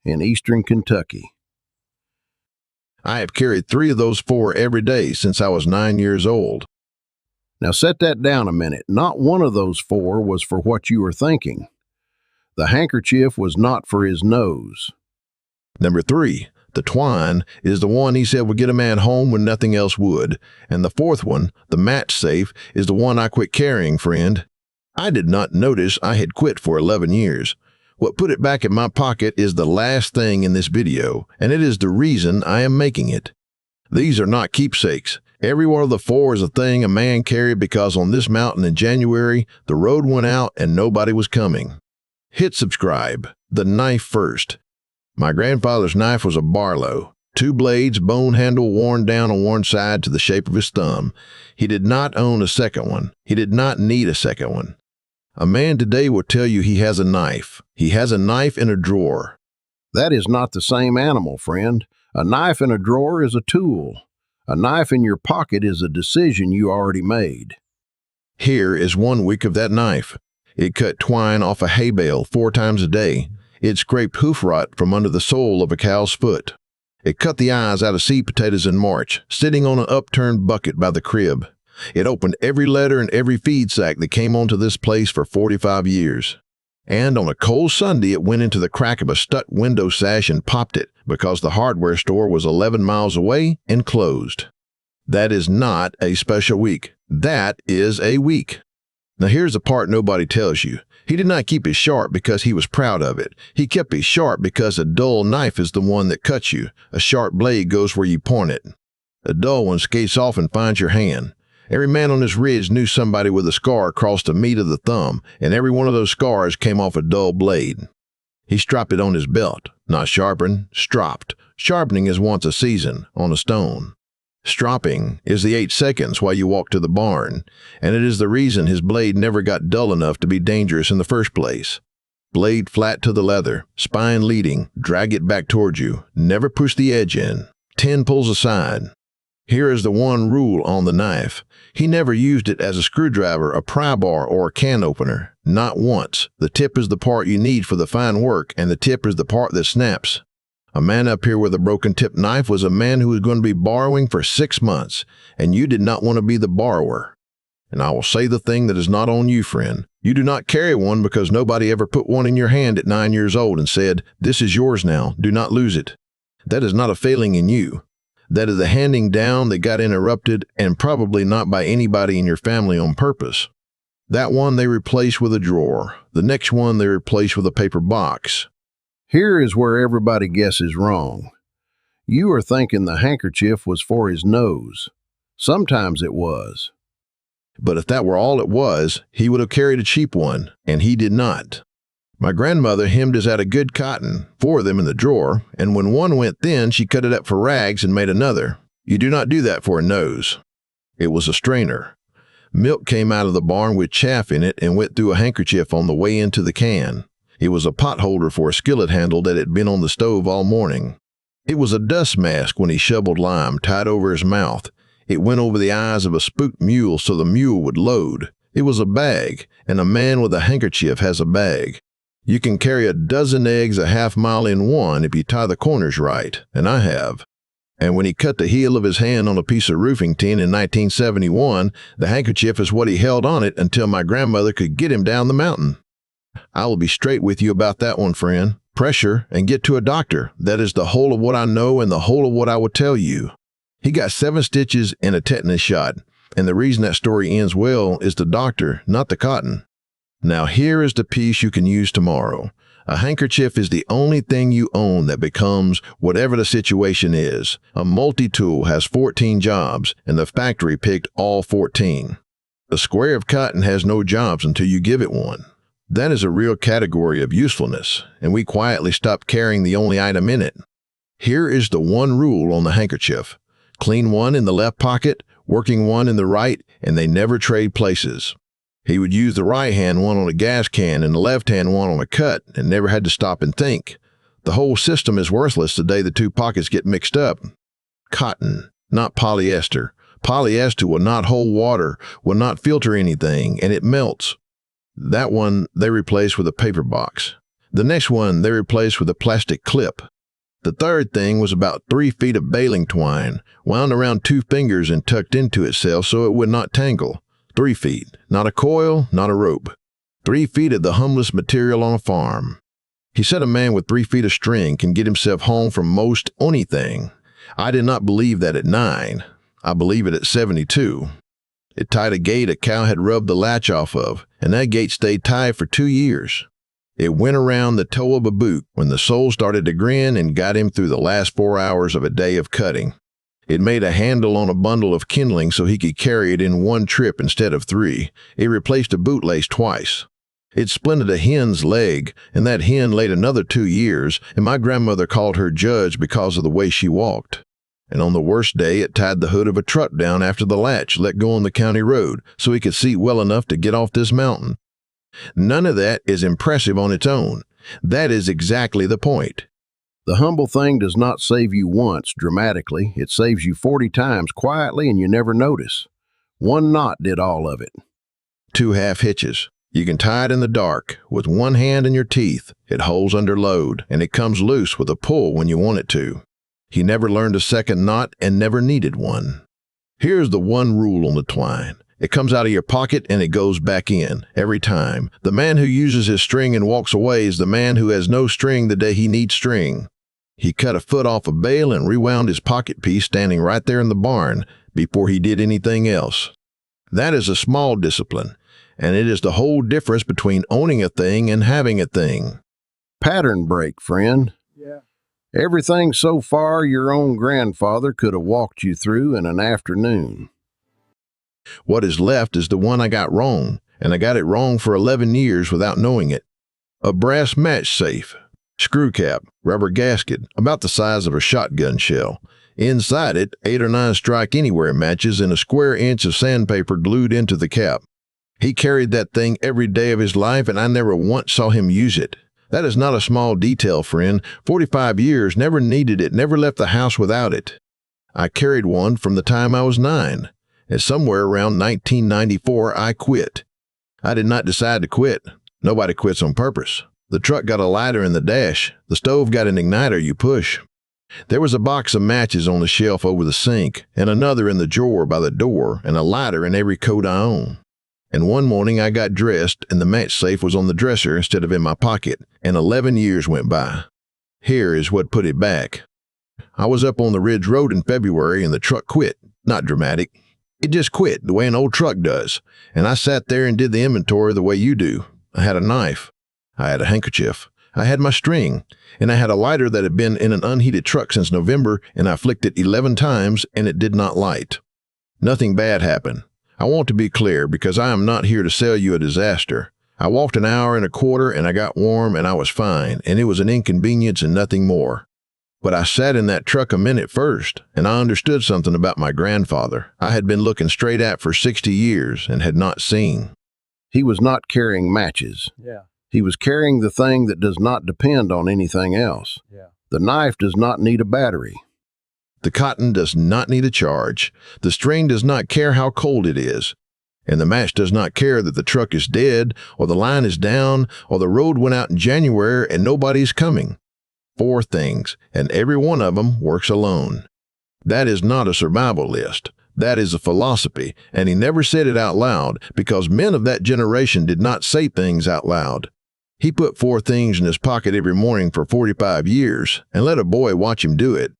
in eastern Kentucky. I have carried 3 of those 4 every day since I was 9 years old. Now set that down a minute. Not one of those 4 was for what you were thinking. The handkerchief was not for his nose. Number 3, the twine, is the one he said would get a man home when nothing else would. And the 4th one, the match safe, is the one I quit carrying, friend. I did not notice I had quit for 11 years. What put it back in my pocket is the last thing in this video, and it is the reason I am making it. These are not keepsakes. Every one of the 4 is a thing a man carried because on this mountain in January, the road went out and nobody was coming. Hit subscribe. The knife first. My grandfather's knife was a Barlow. 2 blades, bone handle worn down on one side to the shape of his thumb. He did not own a second one. He did not need a second one. A man today will tell you he has a knife. He has a knife in a drawer. That is not the same animal, friend. A knife in a drawer is a tool. A knife in your pocket is a decision you already made. Here is 1 week of that knife. It cut twine off a hay bale 4 times a day. It scraped hoof rot from under the sole of a cow's foot. It cut the eyes out of seed potatoes in March, sitting on an upturned bucket by the crib. It opened every letter and every feed sack that came onto this place for 45 years. And on a cold Sunday, it went into the crack of a stuck window sash and popped it because the hardware store was 11 miles away and closed. That is not a special week. That is a week. Now here's the part nobody tells you. He did not keep it sharp because he was proud of it. He kept it sharp because a dull knife is the one that cuts you. A sharp blade goes where you point it. A dull one skates off and finds your hand. Every man on this ridge knew somebody with a scar across the meat of the thumb, and every one of those scars came off a dull blade. He stropped it on his belt, not sharpened, stropped. Sharpening is once a season, on a stone. Stropping is the 8 seconds while you walk to the barn, and it is the reason his blade never got dull enough to be dangerous in the first place. Blade flat to the leather, spine leading, drag it back towards you, never push the edge in. 10 pulls aside. Here is the one rule on the knife. He never used it as a screwdriver, a pry bar, or a can opener. Not once. The tip is the part you need for the fine work, and the tip is the part that snaps. A man up here with a broken tip knife was a man who was going to be borrowing for 6 months, and you did not want to be the borrower. And I will say the thing that is not on you, friend. You do not carry one because nobody ever put one in your hand at 9 years old and said, "This is yours now, do not lose it." That is not a failing in you. That is a handing down that got interrupted, and probably not by anybody in your family on purpose. That one they replaced with a drawer. The next one they replaced with a paper box. Here is where everybody guesses wrong. You are thinking the handkerchief was for his nose. Sometimes it was. But if that were all it was, he would have carried a cheap one, and he did not. My grandmother hemmed us out of good cotton, 4 of them in the drawer, and when one went thin, she cut it up for rags and made another. You do not do that for a nose. It was a strainer. Milk came out of the barn with chaff in it and went through a handkerchief on the way into the can. It was a pot holder for a skillet handle that had been on the stove all morning. It was a dust mask when he shoveled lime, tied over his mouth. It went over the eyes of a spooked mule so the mule would load. It was a bag, and a man with a handkerchief has a bag. You can carry a dozen eggs a half mile in one if you tie the corners right, and I have. And when he cut the heel of his hand on a piece of roofing tin in 1971, the handkerchief is what he held on it until my grandmother could get him down the mountain. I will be straight with you about that one, friend. Pressure and get to a doctor. That is the whole of what I know and the whole of what I will tell you. He got 7 stitches and a tetanus shot, and the reason that story ends well is the doctor, not the cotton. Now here is the piece you can use tomorrow. A handkerchief is the only thing you own that becomes whatever the situation is. A multi-tool has 14 jobs, and the factory picked all 14. A square of cotton has no jobs until you give it one. That is a real category of usefulness, and we quietly stopped carrying the only item in it. Here is the one rule on the handkerchief. Clean one in the left pocket, working one in the right, and they never trade places. He would use the right-hand one on a gas can and the left-hand one on a cut and never had to stop and think. The whole system is worthless the day the 2 pockets get mixed up. Cotton, not polyester. Polyester will not hold water, will not filter anything, and it melts. That one they replaced with a paper box. The next one they replaced with a plastic clip. The third thing was about 3 feet of baling twine, wound around 2 fingers and tucked into itself so it would not tangle. 3 feet, not a coil, not a rope. 3 feet of the humblest material on a farm. He said a man with 3 feet of string can get himself home from most anything. I did not believe that at 9. I believe it at 72. It tied a gate a cow had rubbed the latch off of, and that gate stayed tied for 2 years. It went around the toe of a boot when the sole started to grin and got him through the last 4 hours of a day of cutting. It made a handle on a bundle of kindling so he could carry it in 1 trip instead of 3. It replaced a bootlace twice. It splinted a hen's leg, and that hen laid another 2 years, and my grandmother called her judge because of the way she walked. And on the worst day, it tied the hood of a truck down after the latch let go on the county road so he could see well enough to get off this mountain. None of that is impressive on its own. That is exactly the point. The humble thing does not save you once dramatically. It saves you 40 times quietly and you never notice. 1 knot did all of it. 2 half hitches. You can tie it in the dark with 1 hand and your teeth. It holds under load, and it comes loose with a pull when you want it to. He never learned a second knot and never needed one. Here's the one rule on the twine. It comes out of your pocket and it goes back in, every time. The man who uses his string and walks away is the man who has no string the day he needs string. He cut a foot off a bale and rewound his pocket piece standing right there in the barn before he did anything else. That is a small discipline, and it is the whole difference between owning a thing and having a thing. Pattern break, friend. Yeah. Everything so far your own grandfather could have walked you through in an afternoon. What is left is the one I got wrong, and I got it wrong for 11 years without knowing it. A brass match safe, screw cap, rubber gasket, about the size of a shotgun shell. Inside it, 8 or 9 strike-anywhere matches and a square inch of sandpaper glued into the cap. He carried that thing every day of his life, and I never once saw him use it. That is not a small detail, friend. 45 years, never needed it, never left the house without it. I carried one from the time I was 9. And somewhere around 1994, I quit. I did not decide to quit. Nobody quits on purpose. The truck got a lighter in the dash. The stove got an igniter you push. There was a box of matches on the shelf over the sink, and another in the drawer by the door, and a lighter in every coat I own. And one morning I got dressed, and the match safe was on the dresser instead of in my pocket, and 11 years went by. Here is what put it back. I was up on the Ridge Road in February, and the truck quit. Not dramatic. It just quit, the way an old truck does. And I sat there and did the inventory the way you do. I had a knife. I had a handkerchief. I had my string. And I had a lighter that had been in an unheated truck since November, and I flicked it 11 times, and it did not light. Nothing bad happened. I want to be clear, because I am not here to sell you a disaster. I walked an hour and a quarter, and I got warm, and I was fine, and it was an inconvenience and nothing more. But I sat in that truck a minute first, and I understood something about my grandfather I had been looking straight at for 60 years and had not seen. He was not carrying matches. Yeah. He was carrying the thing that does not depend on anything else. Yeah. The knife does not need a battery. The cotton does not need a charge. The string does not care how cold it is. And the match does not care that the truck is dead, or the line is down, or the road went out in January and nobody's coming. 4 things, and every one of them works alone. That is not a survival list. That is a philosophy, and he never said it out loud because men of that generation did not say things out loud. He put 4 things in his pocket every morning for 45 years and let a boy watch him do it.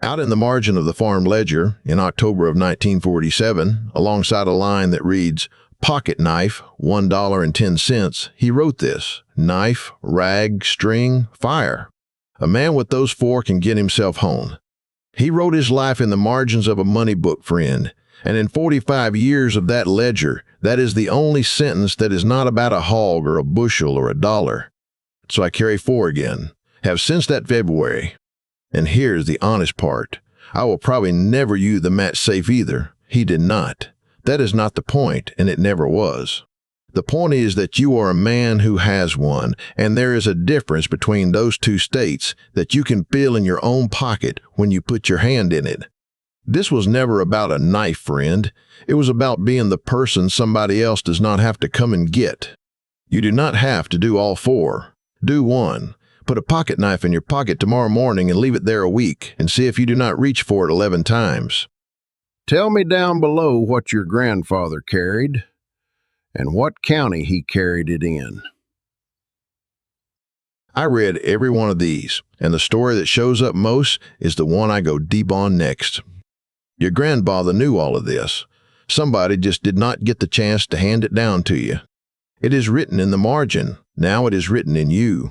Out in the margin of the farm ledger, in October of 1947, alongside a line that reads, "Pocket knife, $1.10, he wrote this: knife, rag, string, fire. A man with those 4 can get himself home. He wrote his life in the margins of a money book, friend, and in 45 years of that ledger, that is the only sentence that is not about a hog or a bushel or a dollar. So I carry 4 again, have since that February. And here's the honest part. I will probably never use the match safe either. He did not. That is not the point, and it never was. The point is that you are a man who has one, and there is a difference between those 2 states that you can feel in your own pocket when you put your hand in it. This was never about a knife, friend. It was about being the person somebody else does not have to come and get. You do not have to do all 4. Do 1. Put a pocket knife in your pocket tomorrow morning and leave it there a week, and see if you do not reach for it 11 times. Tell me down below what your grandfather carried and what county he carried it in. I read every one of these, and the story that shows up most is the one I go deep on next. Your grandfather knew all of this. Somebody just did not get the chance to hand it down to you. It is written in the margin. Now it is written in you.